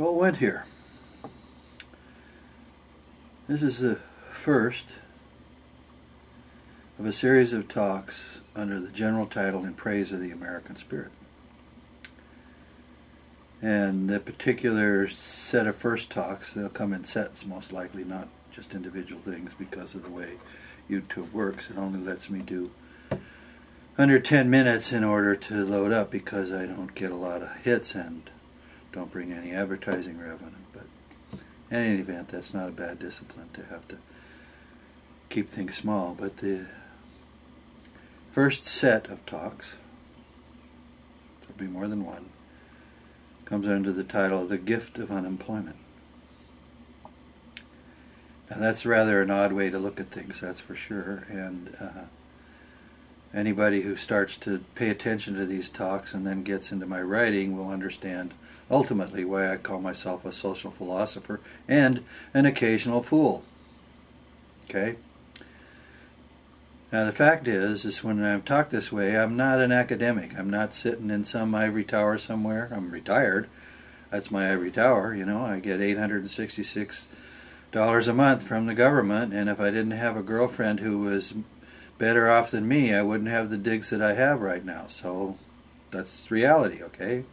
So it went here. This is the first of a series of talks under the general title In Praise of the American Spirit. And the particular set of first talks, they'll come in sets most likely, not just individual things, because of the way YouTube works. It only lets me do under 10 minutes in order to load up, because I don't get a lot of hits and don't bring any advertising revenue. But in any event, that's not a bad discipline to have to keep things small. But the first set of talks, there'll be more than one, comes under the title The Gift of Unemployment. Now that's rather an odd way to look at things, that's for sure, and anybody who starts to pay attention to these talks and then gets into my writing will understand ultimately why I call myself a social philosopher and an occasional fool. Okay? Now the fact is when I talk this way, I'm not an academic. I'm not sitting in some ivory tower somewhere. I'm retired. That's my ivory tower, you know. I get $866 a month from the government, and if I didn't have a girlfriend who was better off than me, I wouldn't have the digs that I have right now. So that's reality, okay?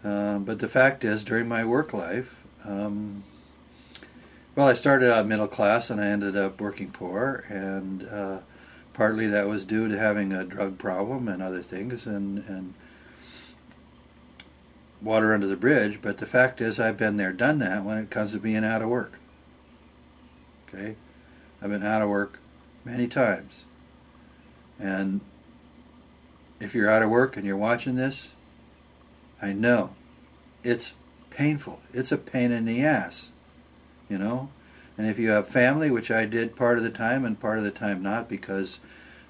But the fact is, during my work life, well, I started out middle class and I ended up working poor, and partly that was due to having a drug problem and other things, and water under the bridge. But the fact is, I've been there, done that when it comes to being out of work. Okay? I've been out of work many times. And if you're out of work and you're watching this, I know it's painful. It's a pain in the ass, you know. And if you have family, which I did part of the time and part of the time not, because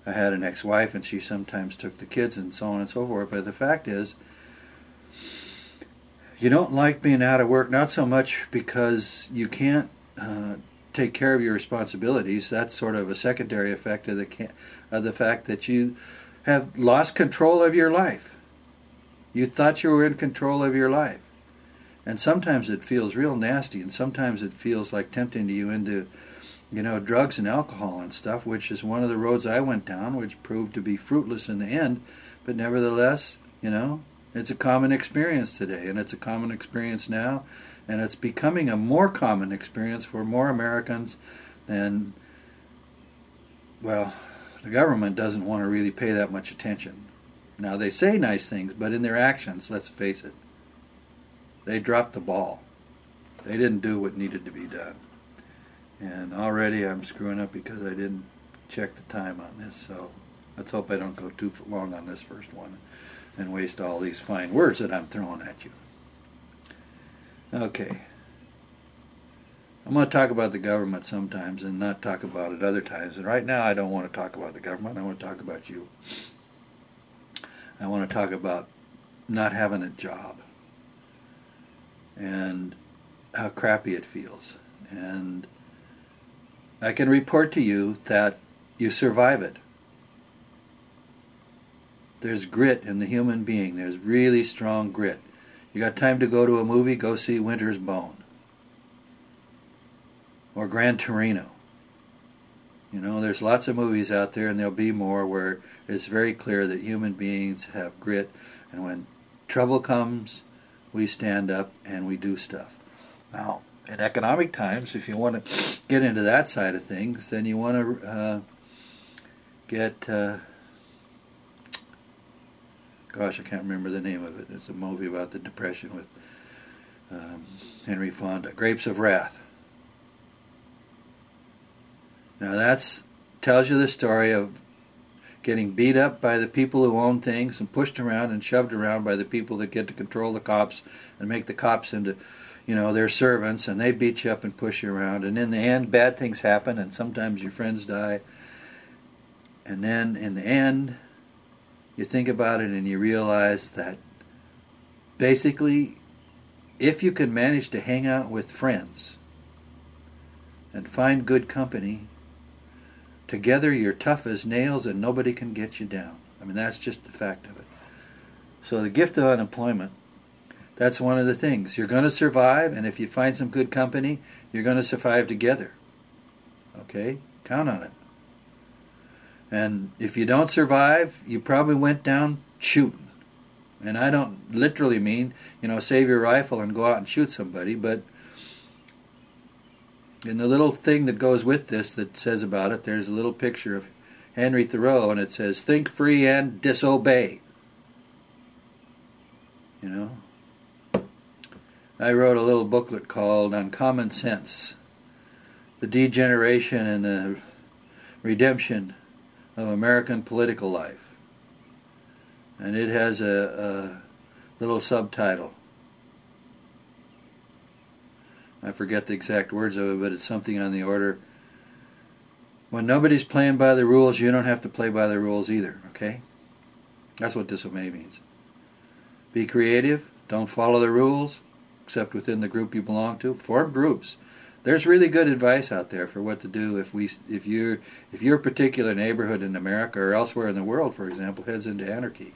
I had an ex-wife and she sometimes took the kids and so on and so forth. But the fact is, you don't like being out of work, not so much because you can't take care of your responsibilities. That's sort of a secondary effect of the fact that you have lost control of your life. You thought you were in control of your life. And sometimes it feels real nasty, and sometimes it feels like tempting you into, you know, drugs and alcohol and stuff, which is one of the roads I went down, which proved to be fruitless in the end. But nevertheless, you know, it's a common experience today, and it's a common experience now, and it's becoming a more common experience for more Americans than, well, the government doesn't want to really pay that much attention. Now, they say nice things, but in their actions, let's face it, they dropped the ball. They didn't do what needed to be done. And already I'm screwing up because I didn't check the time on this, so let's hope I don't go too long on this first one and waste all these fine words that I'm throwing at you. Okay. I'm going to talk about the government sometimes and not talk about it other times. And right now I don't want to talk about the government. I want to talk about you. I want to talk about not having a job and how crappy it feels. And I can report to you that you survive it. There's grit in the human being. There's really strong grit. You got time to go to a movie? Go see Winter's Bone or Gran Torino. You know, there's lots of movies out there, and there'll be more, where it's very clear that human beings have grit, and when trouble comes, we stand up and we do stuff. Now, in economic times, if you want to get into that side of things, then you want to get, gosh, I can't remember the name of it. It's a movie about the Depression with Henry Fonda, Grapes of Wrath. Now that tells you the story of getting beat up by the people who own things and pushed around and shoved around by the people that get to control the cops and make the cops into, you know, their servants, and they beat you up and push you around. And in the end, bad things happen, and sometimes your friends die. And then in the end, you think about it and you realize that basically, if you can manage to hang out with friends and find good company, together you're tough as nails and nobody can get you down. I mean, that's just the fact of it. So the gift of unemployment, That's one of the things. You're going to survive, and if you find some good company, you're going to survive together. Okay? Count on it. And if you don't survive, you probably went down shooting. And I don't literally mean, save your rifle and go out and shoot somebody, but in the little thing that goes with this that says about it, there's a little picture of Henry Thoreau, and it says, think free and disobey. I wrote a little booklet called On Common Sense, the Degeneration and the Redemption of American Political Life. And it has a little subtitle. I forget the exact words of it, but it's something on the order, when nobody's playing by the rules, you don't have to play by the rules either, okay? That's what disobey means. Be creative, don't follow the rules, except within the group you belong to. Form groups. There's really good advice out there for what to do if your particular neighborhood in America or elsewhere in the world, for example, heads into anarchy.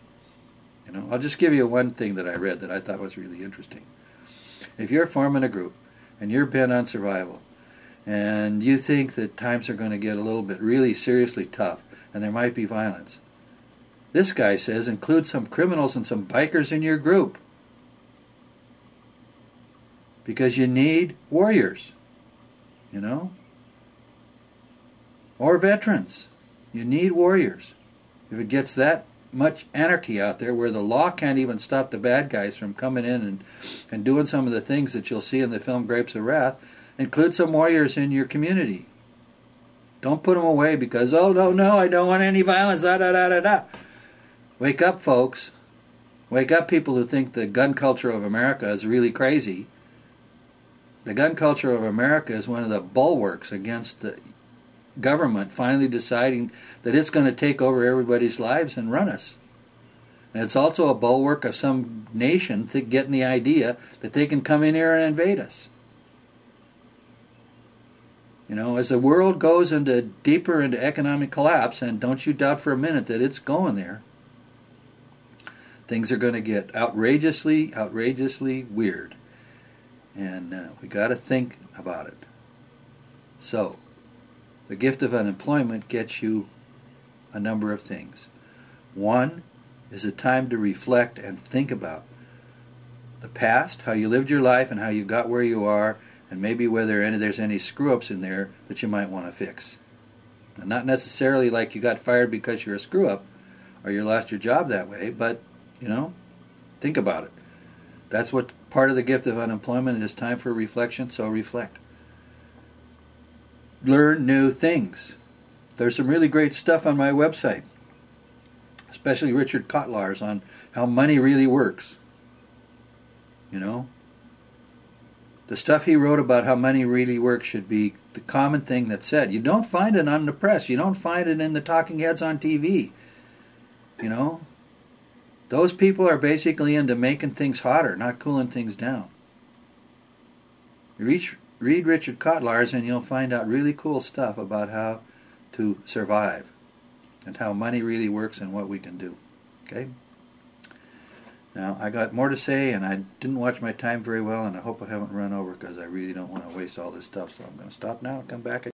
I'll just give you one thing that I read that I thought was really interesting. If you're forming a group and you're bent on survival, and you think that times are going to get a little bit really seriously tough, and there might be violence, this guy says include some criminals and some bikers in your group. Because you need warriors, or veterans. You need warriors. If it gets that much anarchy out there where the law can't even stop the bad guys from coming in and doing some of the things that you'll see in the film Grapes of Wrath, include some warriors in your community. Don't put them away because, oh, no, I don't want any violence, da-da-da-da-da. Wake up, folks. Wake up, people who think the gun culture of America is really crazy. The gun culture of America is one of the bulwarks against the government finally deciding that it's going to take over everybody's lives and run us. And it's also a bulwark of some nation getting the idea that they can come in here and invade us. As the world goes deeper into economic collapse, and don't you doubt for a minute that it's going there, things are going to get outrageously weird. And we got to think about it. So, the gift of unemployment gets you a number of things. One is a time to reflect and think about the past, how you lived your life and how you got where you are, and maybe whether there's any screw-ups in there that you might want to fix. Now, not necessarily like you got fired because you're a screw-up or you lost your job that way, but, think about it. That's what part of the gift of unemployment is, time for reflection, so reflect. Learn new things. There's some really great stuff on my website, especially Richard Kotlar's on how money really works. The stuff he wrote about how money really works should be the common thing that's said. You don't find it on the press. You don't find it in the talking heads on TV. Those people are basically into making things hotter, not cooling things down. Read Richard Kotlar's and you'll find out really cool stuff about how to survive and how money really works and what we can do. Okay? Now, I got more to say, and I didn't watch my time very well, and I hope I haven't run over because I really don't want to waste all this stuff, so I'm going to stop now and come back at